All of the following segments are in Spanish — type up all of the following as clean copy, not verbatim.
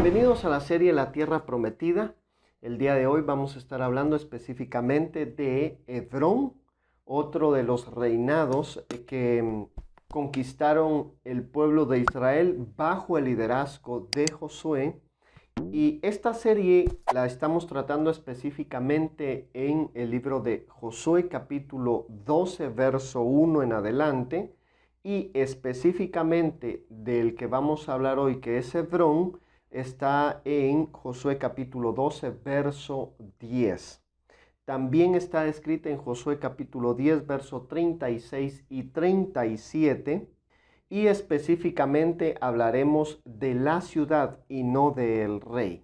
Bienvenidos a la serie La Tierra Prometida. El día de hoy vamos a estar hablando específicamente de Hebrón, otro de los reinados que conquistaron el pueblo de Israel bajo el liderazgo de Josué. Y esta serie la estamos tratando específicamente en el libro de Josué capítulo 12, verso 1 en adelante. Y específicamente del que vamos a hablar hoy, que es Hebrón, está en Josué capítulo 12, verso 10. También está escrita en Josué capítulo 10, verso 36 y 37. Y específicamente hablaremos de la ciudad y no del rey.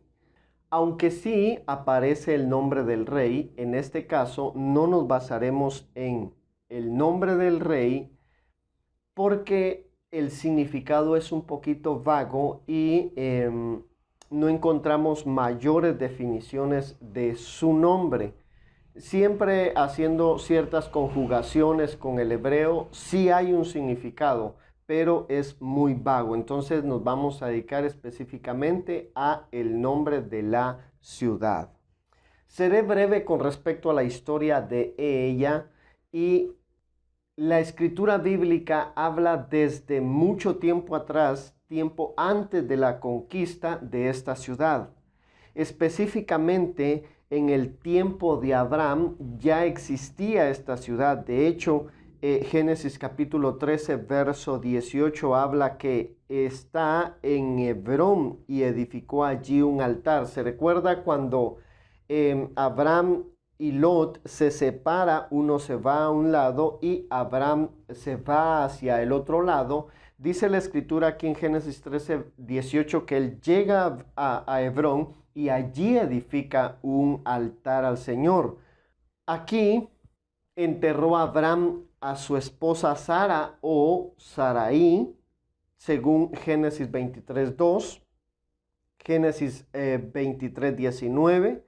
Aunque sí aparece el nombre del rey, en este caso no nos basaremos en el nombre del rey porque el significado es un poquito vago y no encontramos mayores definiciones de su nombre. Siempre haciendo ciertas conjugaciones con el hebreo, sí hay un significado, pero es muy vago. Entonces nos vamos a dedicar específicamente a el nombre de la ciudad. Seré breve con respecto a la historia de ella y la escritura bíblica habla desde mucho tiempo atrás, tiempo antes de la conquista de esta ciudad. Específicamente en el tiempo de Abraham ya existía esta ciudad. De hecho, Génesis capítulo 13, verso 18 habla que está en Hebrón y edificó allí un altar. ¿Se recuerda cuando Abraham y Lot se separa? Uno se va a un lado y Abraham se va hacia el otro lado. Dice la escritura aquí en Génesis 13, 18 que él llega a Hebrón y allí edifica un altar al Señor. Aquí enterró a Abraham a su esposa Sara o Sarai, según Génesis 23, 2, Génesis 23, 19.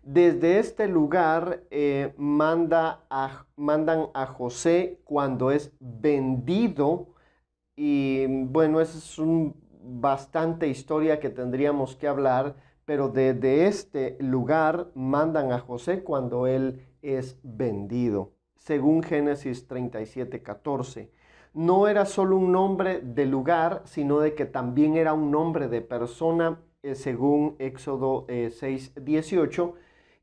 Desde este lugar mandan a José cuando es vendido. Y bueno, esa es bastante historia que tendríamos que hablar, pero desde este lugar mandan a José cuando él es vendido, según Génesis 37, 14. No era solo un nombre de lugar, sino de que también era un nombre de persona, según Éxodo 6, 18.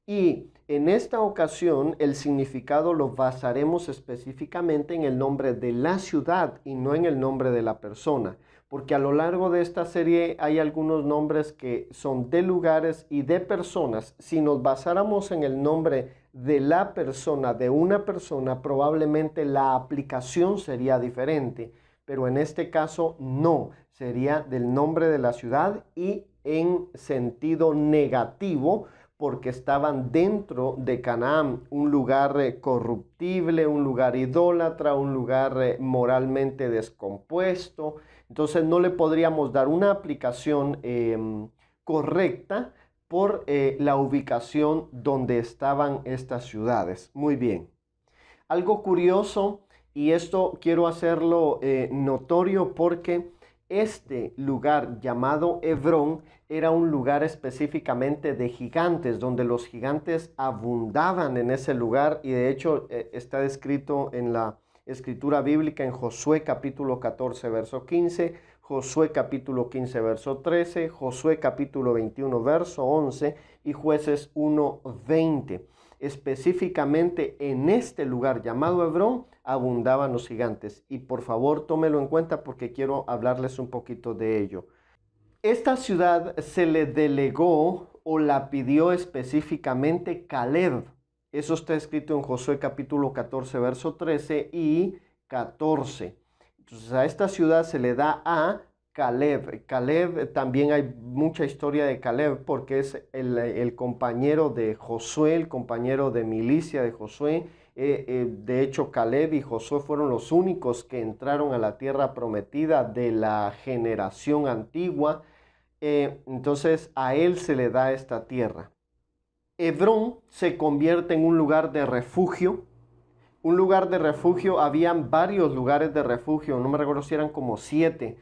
Y en esta ocasión el significado lo basaremos específicamente en el nombre de la ciudad y no en el nombre de la persona, porque a lo largo de esta serie hay algunos nombres que son de lugares y de personas. Si nos basáramos en el nombre de la persona, de una persona, probablemente la aplicación sería diferente, pero en este caso no, sería del nombre de la ciudad y en sentido negativo, porque estaban dentro de Canaán, un lugar corruptible, un lugar idólatra, un lugar moralmente descompuesto. Entonces no le podríamos dar una aplicación correcta por la ubicación donde estaban estas ciudades. Muy bien. Algo curioso, y esto quiero hacerlo notorio porque este lugar llamado Hebrón era un lugar específicamente de gigantes, donde los gigantes abundaban en ese lugar, y de hecho está descrito en la escritura bíblica en Josué capítulo 14, verso 15, Josué capítulo 15, verso 13, Josué capítulo 21, verso 11 y Jueces 1, 20. Específicamente en este lugar llamado Hebrón abundaban los gigantes. Y por favor tómelo en cuenta porque quiero hablarles un poquito de ello. Esta ciudad se le delegó o la pidió específicamente Caleb. Eso está escrito en Josué capítulo 14, verso 13 y 14. Entonces a esta ciudad se le da a Caleb. Caleb, también hay mucha historia de Caleb porque es el compañero de Josué, el compañero de milicia de Josué. De hecho, Caleb y Josué fueron los únicos que entraron a la tierra prometida de la generación antigua. Entonces a él se le da esta tierra. Hebrón se convierte en un lugar de refugio. Un lugar de refugio, habían varios lugares de refugio, no me recuerdo si eran como 7,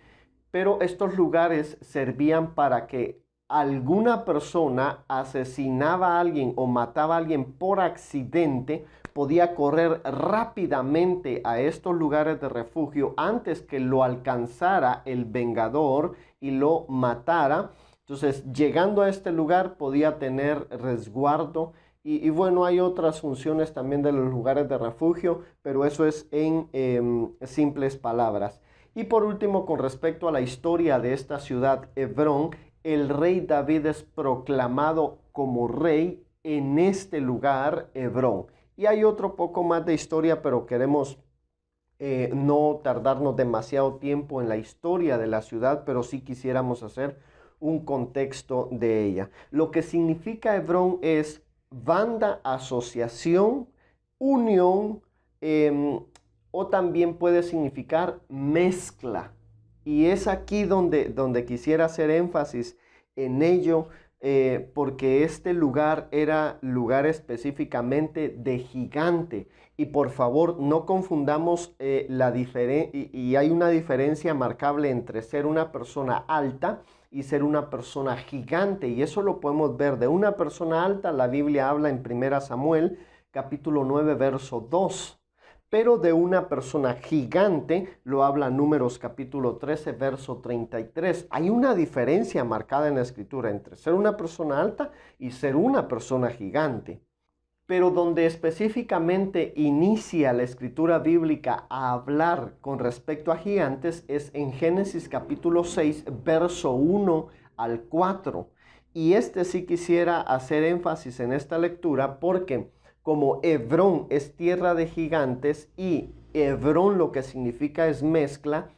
pero estos lugares servían para que alguna persona asesinaba a alguien o mataba a alguien por accidente, podía correr rápidamente a estos lugares de refugio antes que lo alcanzara el vengador y lo matara. Entonces, llegando a este lugar podía tener resguardo. Y bueno, hay otras funciones también de los lugares de refugio, pero eso es en simples palabras. Y por último, con respecto a la historia de esta ciudad, Hebrón, el rey David es proclamado como rey en este lugar, Hebrón. Y hay otro poco más de historia, pero queremos no tardarnos demasiado tiempo en la historia de la ciudad, pero sí quisiéramos hacer un contexto de ella. Lo que significa Hebrón es banda, asociación, unión, o también puede significar mezcla. Y es aquí donde quisiera hacer énfasis en ello, porque este lugar era lugar específicamente de gigante. Y por favor, no confundamos la diferencia, y hay una diferencia marcable entre ser una persona alta y ser una persona gigante. Y eso lo podemos ver de una persona alta. La Biblia habla en 1 Samuel, capítulo 9, verso 2. Pero de una persona gigante lo habla Números capítulo 13, verso 33. Hay una diferencia marcada en la escritura entre ser una persona alta y ser una persona gigante. Pero donde específicamente inicia la escritura bíblica a hablar con respecto a gigantes es en Génesis capítulo 6, verso 1 al 4. Y sí quisiera hacer énfasis en esta lectura porque como Hebrón es tierra de gigantes y Hebrón lo que significa es mezcla,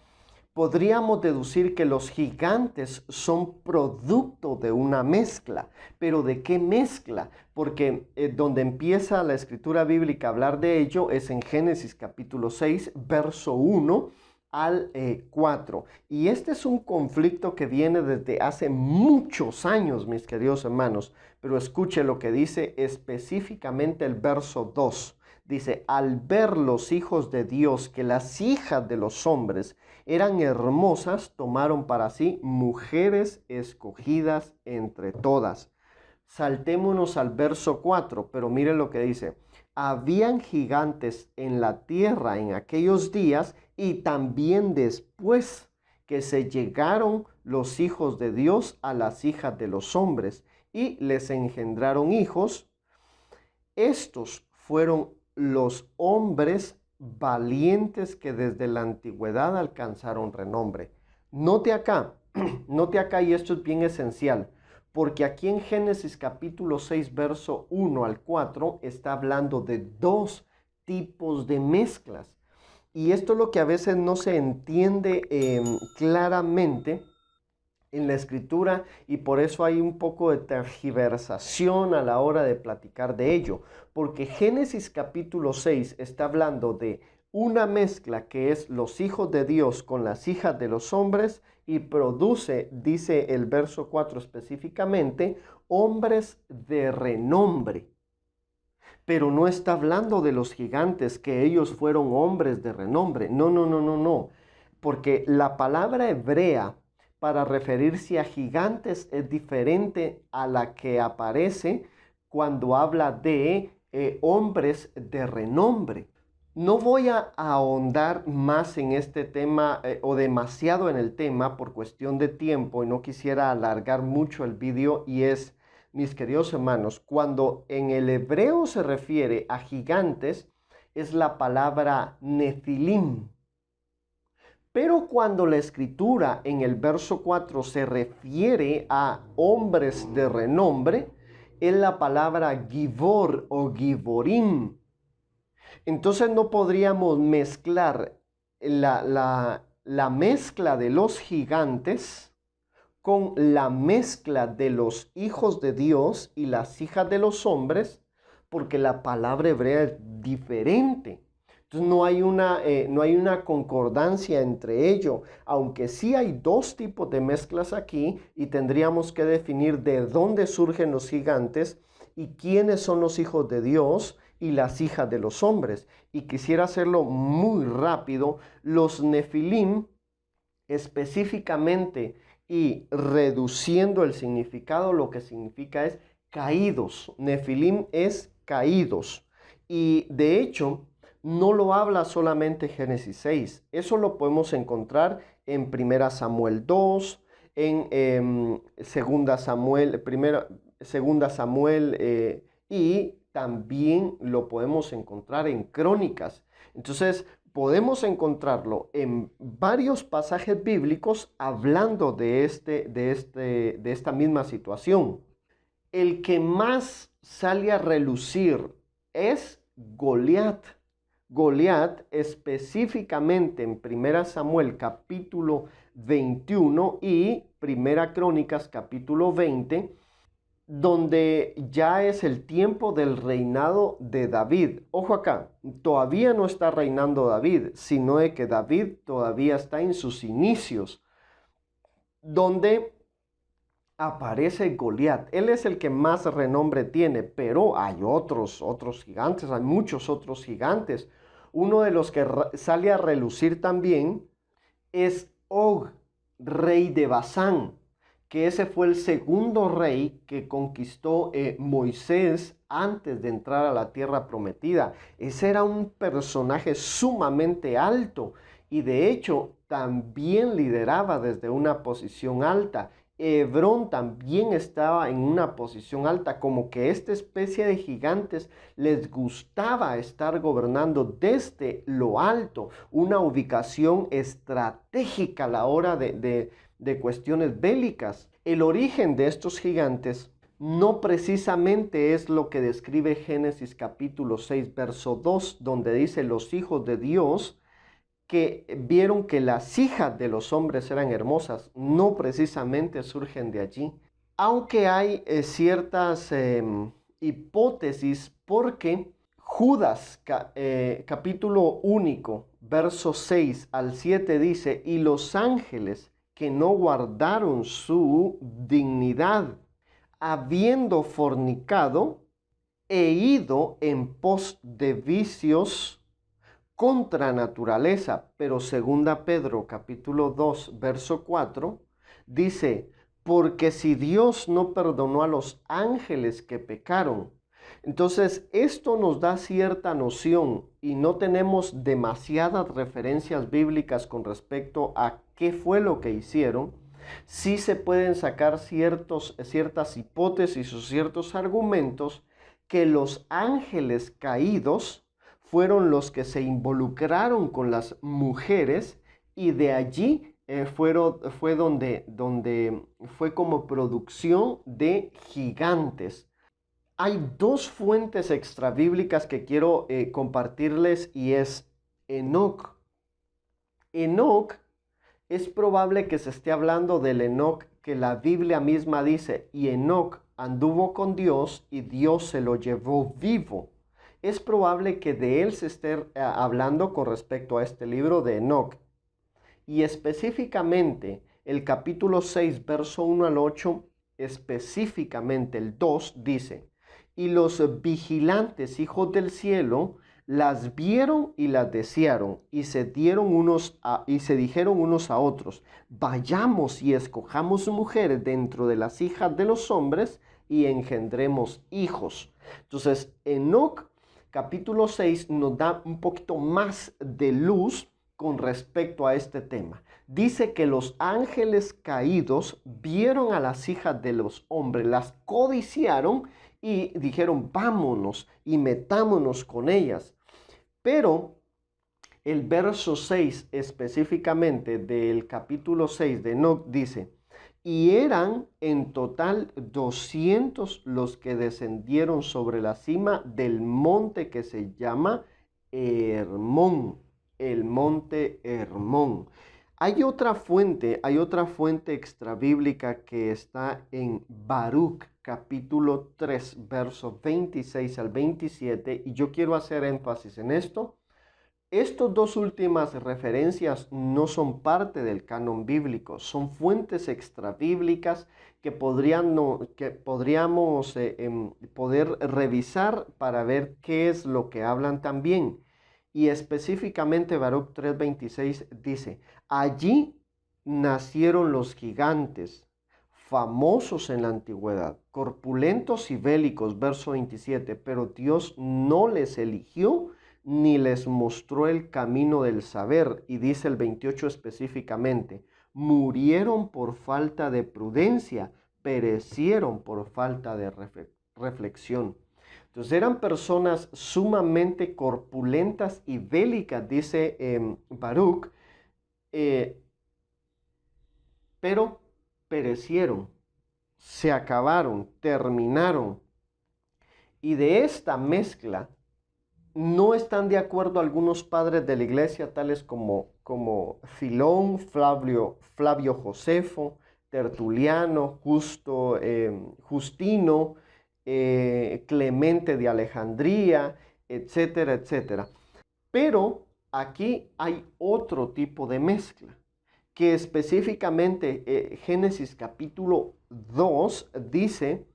podríamos deducir que los gigantes son producto de una mezcla. ¿Pero de qué mezcla? Porque donde empieza la escritura bíblica a hablar de ello es en Génesis capítulo 6, verso 1 al 4. Y este es un conflicto que viene desde hace muchos años, mis queridos hermanos. Pero escuche lo que dice específicamente el verso 2. Dice, al ver los hijos de Dios que las hijas de los hombres eran hermosas, tomaron para sí mujeres escogidas entre todas. Saltémonos al verso 4, pero miren lo que dice. Habían gigantes en la tierra en aquellos días y también después que se llegaron los hijos de Dios a las hijas de los hombres y les engendraron hijos. Estos fueron los hombres valientes que desde la antigüedad alcanzaron renombre. Note acá, note acá, y esto es bien esencial, porque aquí en Génesis capítulo 6, verso 1 al 4, está hablando de dos tipos de mezclas. Y esto es lo que a veces no se entiende claramente en la escritura, y por eso hay un poco de tergiversación a la hora de platicar de ello, porque Génesis capítulo 6 está hablando de una mezcla que es los hijos de Dios con las hijas de los hombres y produce, dice el verso 4 específicamente, hombres de renombre. Pero no está hablando de los gigantes, que ellos fueron hombres de renombre. No, porque la palabra hebrea para referirse a gigantes es diferente a la que aparece cuando habla de hombres de renombre. No voy a ahondar más en este tema o demasiado en el tema por cuestión de tiempo y no quisiera alargar mucho el vídeo, y es, mis queridos hermanos, cuando en el hebreo se refiere a gigantes es la palabra nefilim. Pero cuando la escritura en el verso 4 se refiere a hombres de renombre, es la palabra gibor o giborim. Entonces no podríamos mezclar la mezcla de los gigantes con la mezcla de los hijos de Dios y las hijas de los hombres, porque la palabra hebrea es diferente. Entonces no hay una concordancia entre ello, aunque sí hay dos tipos de mezclas aquí y tendríamos que definir de dónde surgen los gigantes y quiénes son los hijos de Dios y las hijas de los hombres. Y quisiera hacerlo muy rápido. Los nefilim específicamente y reduciendo el significado, lo que significa es caídos. Nefilim es caídos. Y de hecho, no lo habla solamente Génesis 6. Eso lo podemos encontrar en 1 Samuel 2, en 2 Samuel, segunda Samuel y también lo podemos encontrar en Crónicas. Entonces, podemos encontrarlo en varios pasajes bíblicos hablando de esta misma situación. El que más sale a relucir es Goliat. Goliat específicamente en 1 Samuel capítulo 21 y 1 Crónicas capítulo 20, donde ya es el tiempo del reinado de David. Ojo acá, todavía no está reinando David, sino de que David todavía está en sus inicios, donde aparece Goliat. Él es el que más renombre tiene, pero hay otros gigantes, hay muchos otros gigantes. Uno de los que sale a relucir también es Og, rey de Basán, que ese fue el segundo rey que conquistó Moisés antes de entrar a la tierra prometida. Ese era un personaje sumamente alto y de hecho también lideraba desde una posición alta. Hebrón también estaba en una posición alta, como que esta especie de gigantes les gustaba estar gobernando desde lo alto, una ubicación estratégica a la hora de cuestiones bélicas. El origen de estos gigantes no precisamente es lo que describe Génesis capítulo 6, verso 2, donde dice los hijos de Dios que vieron que las hijas de los hombres eran hermosas, no precisamente surgen de allí. Aunque hay ciertas hipótesis, porque Judas capítulo único, versos 6 al 7 dice, y los ángeles que no guardaron su dignidad, habiendo fornicado e ido en pos de vicios contra naturaleza. Pero 2 Pedro capítulo 2 verso 4 dice, porque si Dios no perdonó a los ángeles que pecaron. Entonces esto nos da cierta noción y no tenemos demasiadas referencias bíblicas con respecto a qué fue lo que hicieron. Sí se pueden sacar ciertas hipótesis o ciertos argumentos que los ángeles caídos fueron los que se involucraron con las mujeres y de allí fue donde fue como producción de gigantes. Hay dos fuentes extrabíblicas que quiero compartirles y es Enoc. Enoc, es probable que se esté hablando del Enoc que la Biblia misma dice, y Enoc anduvo con Dios y Dios se lo llevó vivo. Es probable que de él se esté hablando con respecto a este libro de Enoc. Y específicamente el capítulo 6, verso 1 al 8, específicamente el 2, dice, y los vigilantes hijos del cielo las vieron y las desearon, y se dijeron unos a otros, vayamos y escojamos mujeres dentro de las hijas de los hombres y engendremos hijos. Entonces, Enoc capítulo 6 nos da un poquito más de luz con respecto a este tema. Dice que los ángeles caídos vieron a las hijas de los hombres, las codiciaron y dijeron, vámonos y metámonos con ellas. Pero el verso 6 específicamente del capítulo 6 de Enoc dice, y eran en total 200 los que descendieron sobre la cima del monte que se llama Hermón, el monte Hermón. Hay otra fuente extrabíblica que está en Baruc, capítulo 3, versos 26 al 27, y yo quiero hacer énfasis en esto. Estas dos últimas referencias no son parte del canon bíblico, son fuentes extrabíblicas que podríamos poder revisar para ver qué es lo que hablan también. Y específicamente Baruc 3:26 dice, allí nacieron los gigantes, famosos en la antigüedad, corpulentos y bélicos, verso 27, pero Dios no les eligió ni les mostró el camino del saber. Y dice el 28 específicamente, murieron por falta de prudencia, perecieron por falta de reflexión. Entonces eran personas sumamente corpulentas y bélicas, dice Baruch, pero perecieron, se acabaron, terminaron. Y de esta mezcla no están de acuerdo algunos padres de la iglesia, tales como Filón, Flavio Josefo, Tertuliano, Justino, Clemente de Alejandría, etcétera, etcétera. Pero aquí hay otro tipo de mezcla, que específicamente Génesis capítulo 2 dice,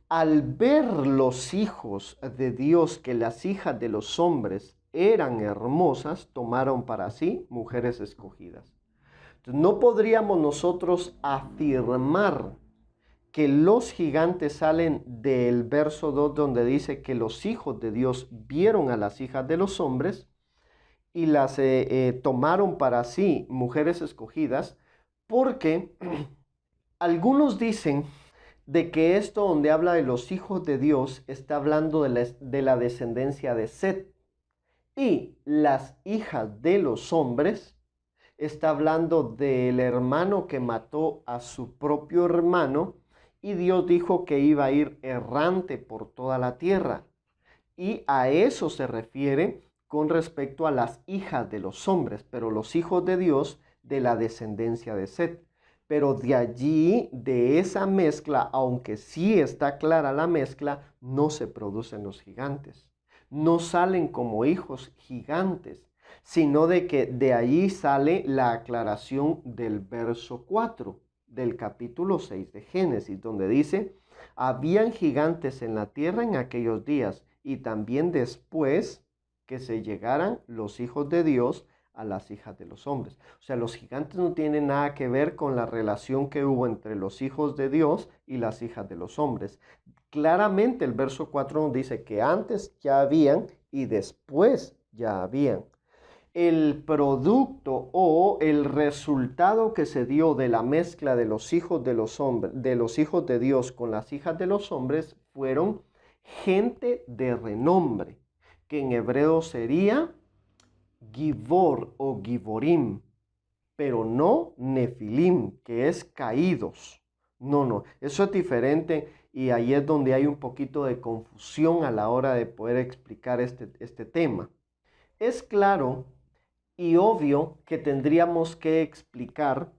al ver los hijos de Dios que las hijas de los hombres eran hermosas, tomaron para sí mujeres escogidas. Entonces, no podríamos nosotros afirmar que los gigantes salen del verso 2 donde dice que los hijos de Dios vieron a las hijas de los hombres y las tomaron para sí mujeres escogidas, porque algunos dicen de que esto donde habla de los hijos de Dios está hablando de la descendencia de Set, y las hijas de los hombres está hablando del hermano que mató a su propio hermano, y Dios dijo que iba a ir errante por toda la tierra, y a eso se refiere con respecto a las hijas de los hombres, pero los hijos de Dios de la descendencia de Set. Pero de allí, de esa mezcla, aunque sí está clara la mezcla, no se producen los gigantes. No salen como hijos gigantes, sino de que de allí sale la aclaración del verso 4 del capítulo 6 de Génesis, donde dice, habían gigantes en la tierra en aquellos días, y también después que se llegaran los hijos de Dios a las hijas de los hombres. O sea, los gigantes no tienen nada que ver con la relación que hubo entre los hijos de Dios y las hijas de los hombres. Claramente el verso 4 nos dice que antes ya habían y después ya habían. El producto o el resultado que se dio de la mezcla de los hijos de los hombres, de los hijos de Dios con las hijas de los hombres, fueron gente de renombre, que en hebreo sería Gibor o Giborim, pero no Nefilim, que es caídos. No, eso es diferente, y ahí es donde hay un poquito de confusión a la hora de poder explicar este tema. Es claro y obvio que tendríamos que explicar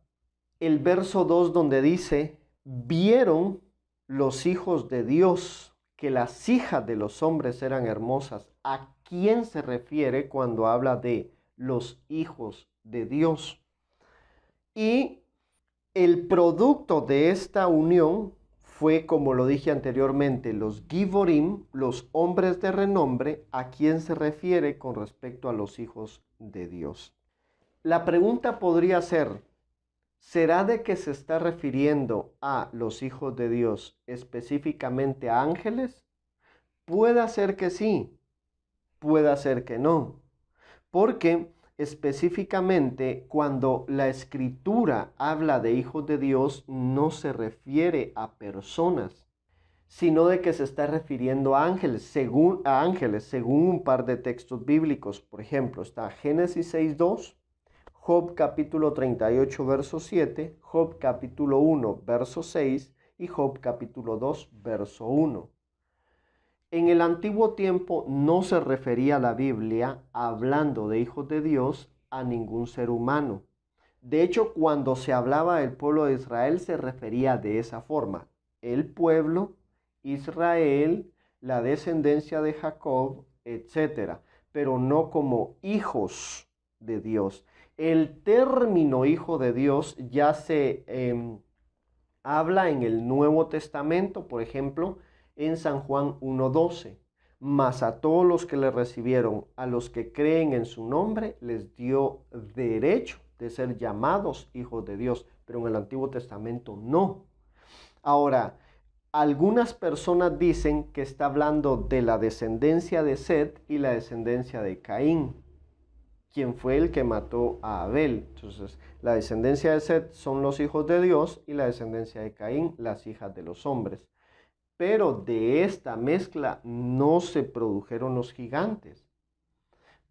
el verso 2 donde dice, vieron los hijos de Dios que las hijas de los hombres eran hermosas. ¿A quién se refiere cuando habla de los hijos de Dios? Y el producto de esta unión fue, como lo dije anteriormente, los Giborim, los hombres de renombre, a quien se refiere con respecto a los hijos de Dios. La pregunta podría ser, ¿será de que se está refiriendo a los hijos de Dios, específicamente a ángeles? Puede ser que sí, puede ser que no, porque específicamente cuando la escritura habla de hijos de Dios no se refiere a personas, sino de que se está refiriendo a ángeles, según un par de textos bíblicos. Por ejemplo, está Génesis 6:2, Job capítulo 38, verso 7, Job capítulo 1, verso 6 y Job capítulo 2, verso 1. En el antiguo tiempo no se refería a la Biblia, hablando de hijos de Dios, a ningún ser humano. De hecho, cuando se hablaba del pueblo de Israel, se refería de esa forma: el pueblo, Israel, la descendencia de Jacob, etc. Pero no como hijos de Dios. El término hijo de Dios ya se habla en el Nuevo Testamento, por ejemplo, en San Juan 1:12, mas a todos los que le recibieron, a los que creen en su nombre, les dio derecho de ser llamados hijos de Dios, pero en el Antiguo Testamento no. Ahora, algunas personas dicen que está hablando de la descendencia de Set y la descendencia de Caín, quien fue el que mató a Abel. Entonces, la descendencia de Set son los hijos de Dios y la descendencia de Caín, las hijas de los hombres. Pero de esta mezcla no se produjeron los gigantes,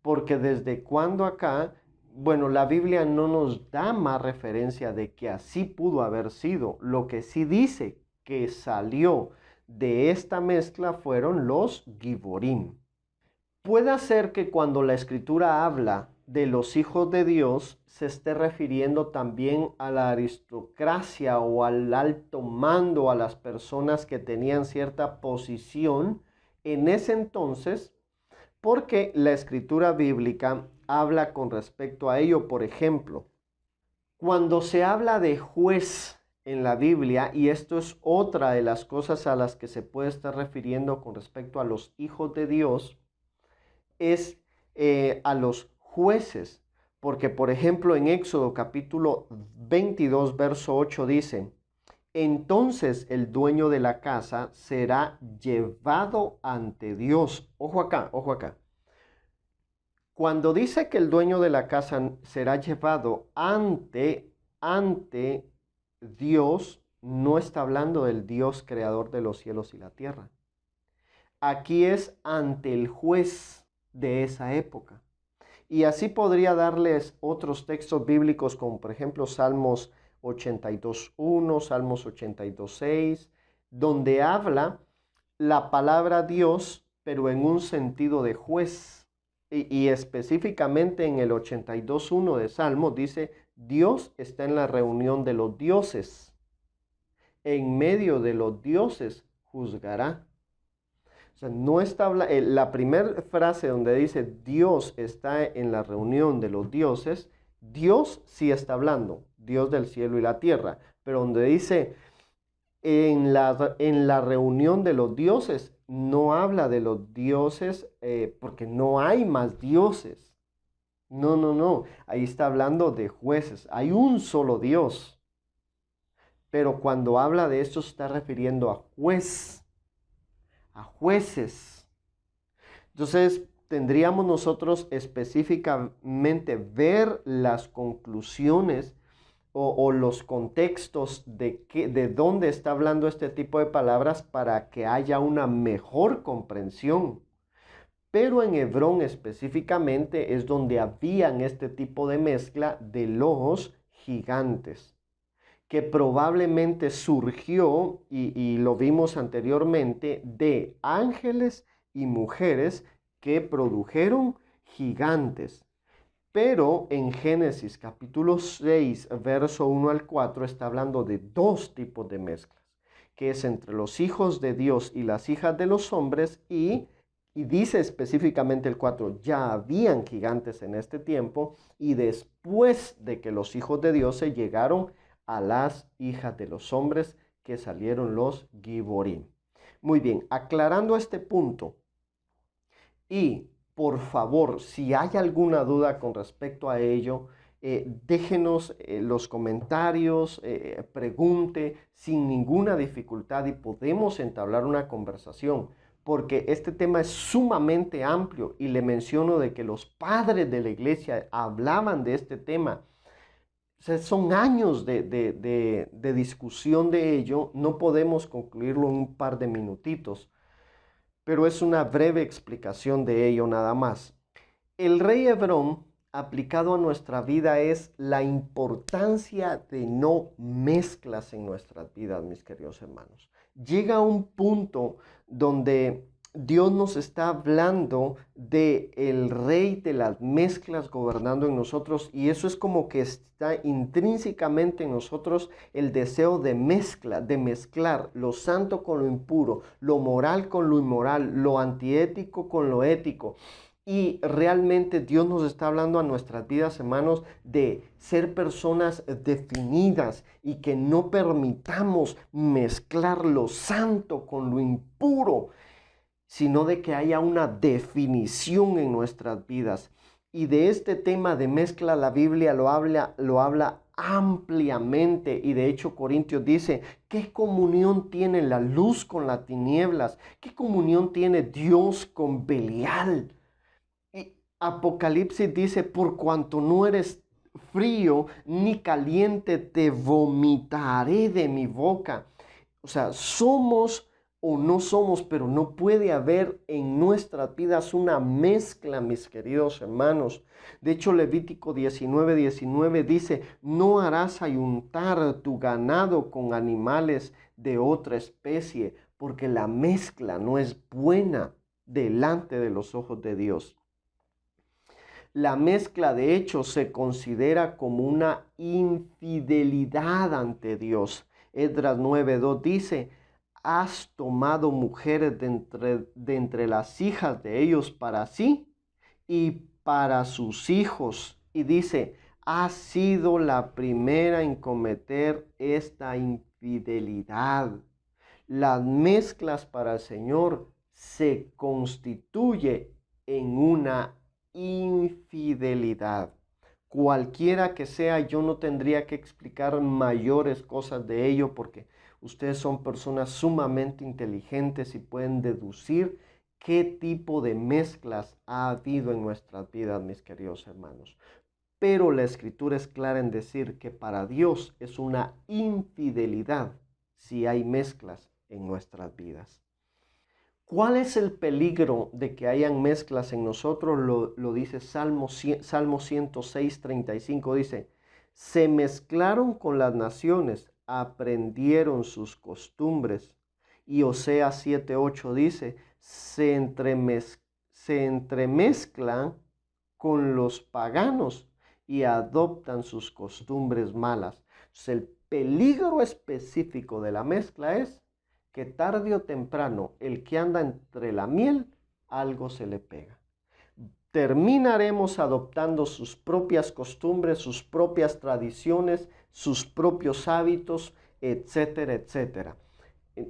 porque desde cuando acá, bueno, la Biblia no nos da más referencia de que así pudo haber sido. Lo que sí dice que salió de esta mezcla fueron los Giborim. Puede ser que cuando la Escritura habla de los hijos de Dios se esté refiriendo también a la aristocracia o al alto mando, a las personas que tenían cierta posición en ese entonces, porque la Escritura bíblica habla con respecto a ello. Por ejemplo, cuando se habla de juez en la Biblia, y esto es otra de las cosas a las que se puede estar refiriendo con respecto a los hijos de Dios, es a los jueces. Porque, por ejemplo, en Éxodo capítulo 22, verso 8 dice: entonces el dueño de la casa será llevado ante Dios. Ojo acá, ojo acá. Cuando dice que el dueño de la casa será llevado ante Dios, no está hablando del Dios creador de los cielos y la tierra. Aquí es ante el juez de esa época. Y así podría darles otros textos bíblicos como por ejemplo Salmos 82.1, Salmos 82.6, donde habla la palabra Dios, pero en un sentido de juez. Y específicamente en el 82.1 de Salmos dice: Dios está en la reunión de los dioses. En medio de los dioses juzgará. O sea, no está la primera frase donde dice Dios está en la reunión de los dioses, Dios sí está hablando, Dios del cielo y la tierra, pero donde dice en la reunión de los dioses, no habla de los dioses porque no hay más dioses. No, no, no. Ahí está hablando de jueces. Hay un solo Dios. Pero cuando habla de esto se está refiriendo a juez, a jueces. Entonces, tendríamos nosotros específicamente ver las conclusiones o los contextos de dónde está hablando este tipo de palabras para que haya una mejor comprensión. Pero en Hebrón específicamente es donde habían este tipo de mezcla de los gigantes, que probablemente surgió, y lo vimos anteriormente, de ángeles y mujeres que produjeron gigantes. Pero en Génesis capítulo 6, verso 1 al 4, está hablando de dos tipos de mezclas, que es entre los hijos de Dios y las hijas de los hombres, y dice específicamente el 4, ya habían gigantes en este tiempo, y después de que los hijos de Dios se llegaron a las hijas de los hombres, que salieron los Giborim. Muy bien, aclarando este punto, y por favor, si hay alguna duda con respecto a ello, déjenos los comentarios, pregunte sin ninguna dificultad y podemos entablar una conversación, porque este tema es sumamente amplio y le menciono de que los padres de la iglesia hablaban de este tema. O sea, son años de discusión de ello, no podemos concluirlo en un par de minutitos, pero es una breve explicación de ello nada más. El rey Hebrón aplicado a nuestra vida es la importancia de no mezclas en nuestras vidas, mis queridos hermanos. Llega un punto donde Dios nos está hablando de el rey de las mezclas gobernando en nosotros, y eso es como que está intrínsecamente en nosotros el deseo de mezcla, de mezclar lo santo con lo impuro, lo moral con lo inmoral, lo antiético con lo ético. Y realmente Dios nos está hablando a nuestras vidas, hermanos, de ser personas definidas y que no permitamos mezclar lo santo con lo impuro, sino de que haya una definición en nuestras vidas. Y de este tema de mezcla la Biblia lo habla ampliamente. Y de hecho Corintios dice, ¿qué comunión tiene la luz con las tinieblas? ¿Qué comunión tiene Dios con Belial? Y Apocalipsis dice, por cuanto no eres frío ni caliente, te vomitaré de mi boca. O sea, somos o no somos, pero no puede haber en nuestras vidas una mezcla, mis queridos hermanos. De hecho, Levítico 19:19 dice, no harás ayuntar tu ganado con animales de otra especie, porque la mezcla no es buena delante de los ojos de Dios. La mezcla, de hecho, se considera como una infidelidad ante Dios. Esdras 9:2 dice, has tomado mujeres de entre las hijas de ellos para sí y para sus hijos. Y dice, has sido la primera en cometer esta infidelidad. Las mezclas para el Señor se constituye en una infidelidad. Cualquiera que sea, yo no tendría que explicar mayores cosas de ello porque ustedes son personas sumamente inteligentes y pueden deducir qué tipo de mezclas ha habido en nuestras vidas, mis queridos hermanos. Pero la Escritura es clara en decir que para Dios es una infidelidad si hay mezclas en nuestras vidas. ¿Cuál es el peligro de que hayan mezclas en nosotros? Lo dice Salmo 106:35, dice, se mezclaron con las naciones, aprendieron sus costumbres. Y Oseas 7:8 dice, se entremezclan con los paganos y adoptan sus costumbres malas. Entonces, el peligro específico de la mezcla es que tarde o temprano el que anda entre la miel, algo se le pega. Terminaremos adoptando sus propias costumbres, sus propias tradiciones, sus propios hábitos, etcétera, etcétera.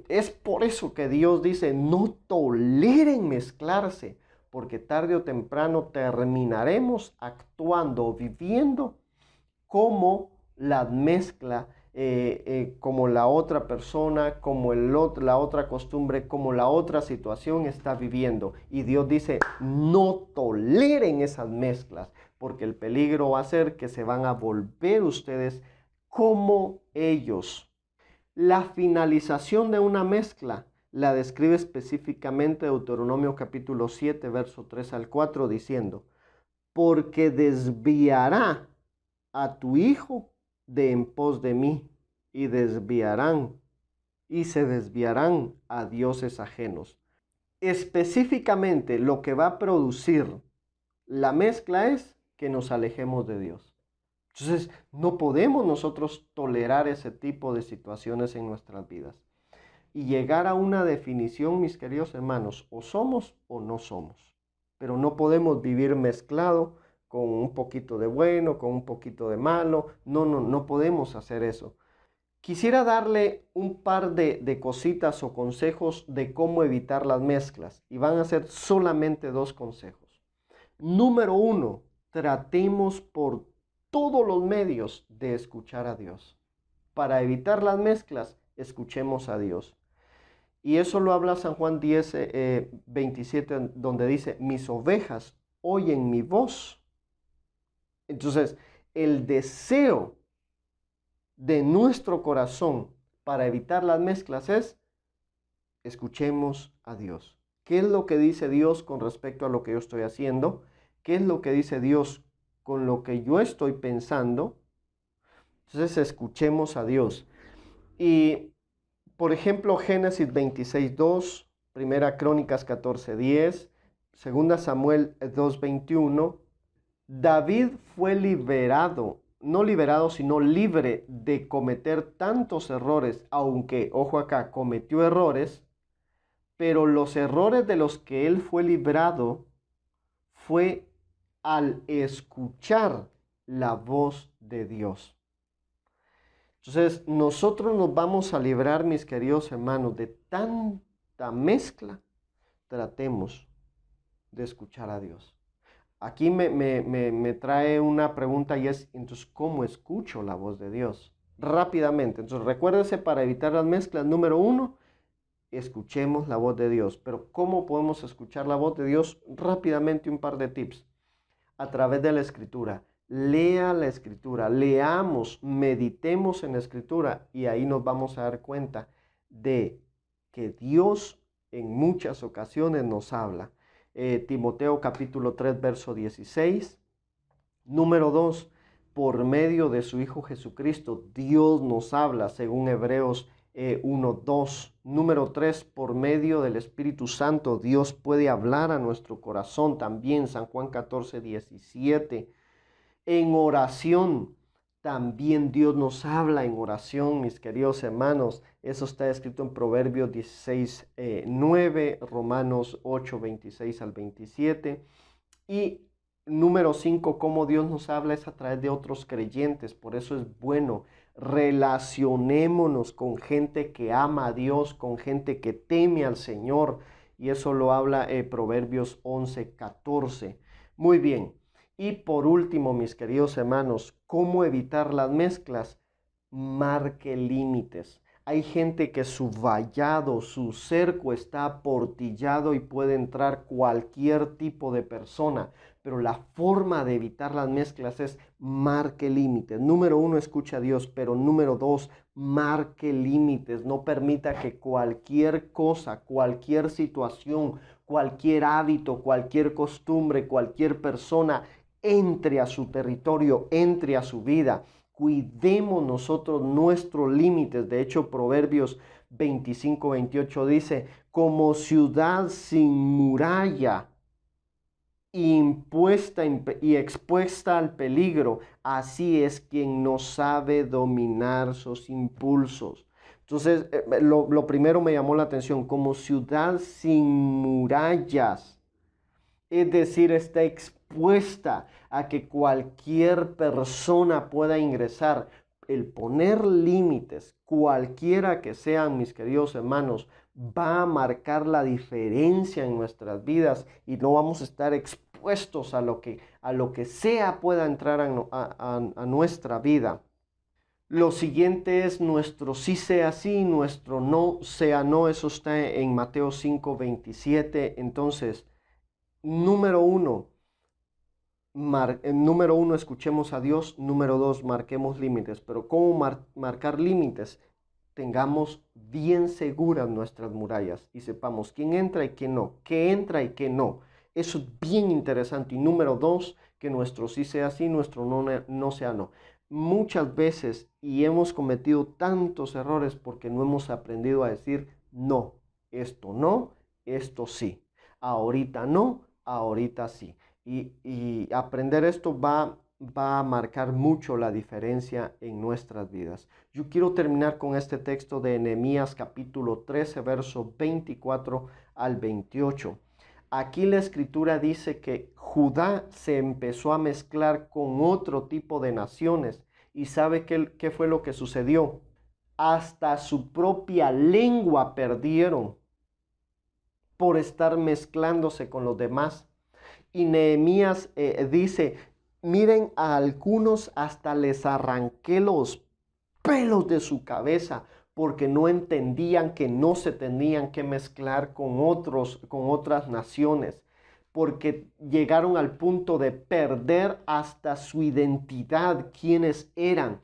Es por eso que Dios dice, no toleren mezclarse, porque tarde o temprano terminaremos actuando o viviendo como la mezcla, como la otra persona, como la otra costumbre, como la otra situación está viviendo. Y Dios dice, no toleren esas mezclas, porque el peligro va a ser que se van a volver ustedes como ellos. La finalización de una mezcla la describe específicamente Deuteronomio capítulo 7, verso 3 al 4, diciendo, porque desviará a tu hijo de en pos de mí, y se desviarán a dioses ajenos. Específicamente lo que va a producir la mezcla es que nos alejemos de Dios. Entonces, no podemos nosotros tolerar ese tipo de situaciones en nuestras vidas. Y llegar a una definición, mis queridos hermanos, o somos o no somos. Pero no podemos vivir mezclado con un poquito de bueno, con un poquito de malo. No podemos hacer eso. Quisiera darle un par de cositas o consejos de cómo evitar las mezclas. Y van a ser solamente 2 consejos. Número 1, tratemos por todos los medios de escuchar a Dios. Para evitar las mezclas, escuchemos a Dios. Y eso lo habla San Juan 10, 27, donde dice, mis ovejas oyen mi voz. Entonces, el deseo de nuestro corazón para evitar las mezclas es, escuchemos a Dios. ¿Qué es lo que dice Dios con respecto a lo que yo estoy haciendo? ¿Qué es lo que dice Dios con lo que yo estoy pensando? Entonces, escuchemos a Dios. Y por ejemplo, Génesis 26:2, Primera Crónicas 14:10, Segunda Samuel 2:21, David fue liberado, no liberado, sino libre de cometer tantos errores, aunque, ojo acá, cometió errores, pero los errores de los que él fue librado fue al escuchar la voz de Dios. Entonces, nosotros nos vamos a librar, mis queridos hermanos, de tanta mezcla. Tratemos de escuchar a Dios. aquí me trae una pregunta y es, entonces, ¿cómo escucho la voz de Dios? Rápidamente, entonces recuérdese para evitar las mezclas, número uno, escuchemos la voz de Dios. Pero ¿cómo podemos escuchar la voz de Dios? Rápidamente un par de tips. A través de la escritura. Lea la escritura, leamos, meditemos en la escritura y ahí nos vamos a dar cuenta de que Dios en muchas ocasiones nos habla. Timoteo capítulo 3 verso 16. Número 2, por medio de su Hijo Jesucristo, Dios nos habla, según Hebreos 1:2. Número 3, por medio del Espíritu Santo, Dios puede hablar a nuestro corazón también, San Juan 14:17. En oración, también Dios nos habla en oración, mis queridos hermanos. Eso está escrito en Proverbios 16:9, Romanos 8:26 al 27. Y número 5, cómo Dios nos habla es a través de otros creyentes. Por eso es bueno, relacionémonos con gente que ama a Dios, con gente que teme al Señor. Y eso lo habla Proverbios 11:14. Muy bien. Y por último, mis queridos hermanos, ¿cómo evitar las mezclas? Marque límites. Hay gente que su vallado, su cerco está aportillado y puede entrar cualquier tipo de persona, pero la forma de evitar las mezclas es marque límites. Número uno, escucha a Dios, pero número dos, marque límites. No permita que cualquier cosa, cualquier situación, cualquier hábito, cualquier costumbre, cualquier persona entre a su territorio, entre a su vida. Cuidemos nosotros nuestros límites. De hecho, Proverbios 25:28 dice, como ciudad sin muralla, impuesta y expuesta al peligro, así es quien no sabe dominar sus impulsos. Entonces, lo primero me llamó la atención, como ciudad sin murallas. Es decir, está expuesta a que cualquier persona pueda ingresar. El poner límites, cualquiera que sean, mis queridos hermanos, va a marcar la diferencia en nuestras vidas y no vamos a estar expuestos a lo que sea pueda entrar a nuestra vida. Lo siguiente es nuestro sí sea sí, nuestro no sea no. Eso está en Mateo 5:27. Entonces, número uno, escuchemos a Dios. Número dos, marquemos límites. Pero ¿cómo marcar límites? Tengamos bien seguras nuestras murallas y sepamos quién entra y quién no, qué entra y qué no. Eso es bien interesante. Y número dos, que nuestro sí sea sí, nuestro no sea no. Muchas veces, y hemos cometido tantos errores porque no hemos aprendido a decir no, esto sí. Ahorita no, ahorita sí. Y aprender esto va a marcar mucho la diferencia en nuestras vidas. Yo quiero terminar con este texto de Nehemías capítulo 13, verso 24 al 28. Aquí la escritura dice que Judá se empezó a mezclar con otro tipo de naciones. ¿Y sabe qué fue lo que sucedió? Hasta su propia lengua perdieron por estar mezclándose con los demás. Y Nehemías dice, miren, a algunos hasta les arranqué los pelos de su cabeza porque no entendían que no se tenían que mezclar con otras naciones, porque llegaron al punto de perder hasta su identidad, quiénes eran.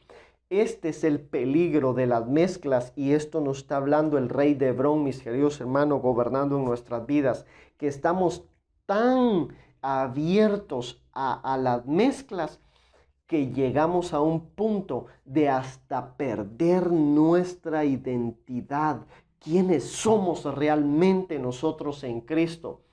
Este es el peligro de las mezclas y esto nos está hablando el rey de Hebrón, mis queridos hermanos, gobernando en nuestras vidas, que estamos tan abiertos a las mezclas que llegamos a un punto de hasta perder nuestra identidad, quiénes somos realmente nosotros en Cristo.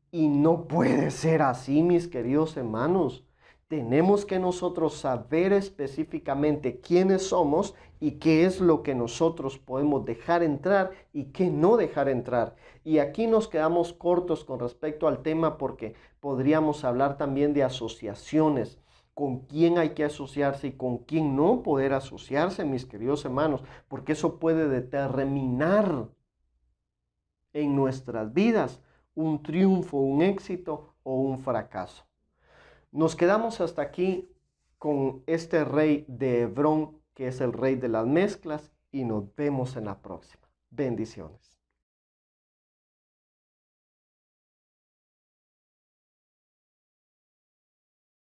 Y no puede ser así, mis queridos hermanos. Tenemos que nosotros saber específicamente quiénes somos y qué es lo que nosotros podemos dejar entrar y qué no dejar entrar. Y aquí nos quedamos cortos con respecto al tema porque podríamos hablar también de asociaciones, con quién hay que asociarse y con quién no poder asociarse, mis queridos hermanos, porque eso puede determinar en nuestras vidas un triunfo, un éxito o un fracaso. Nos quedamos hasta aquí con este rey de Hebrón, que es el rey de las mezclas, y nos vemos en la próxima. Bendiciones.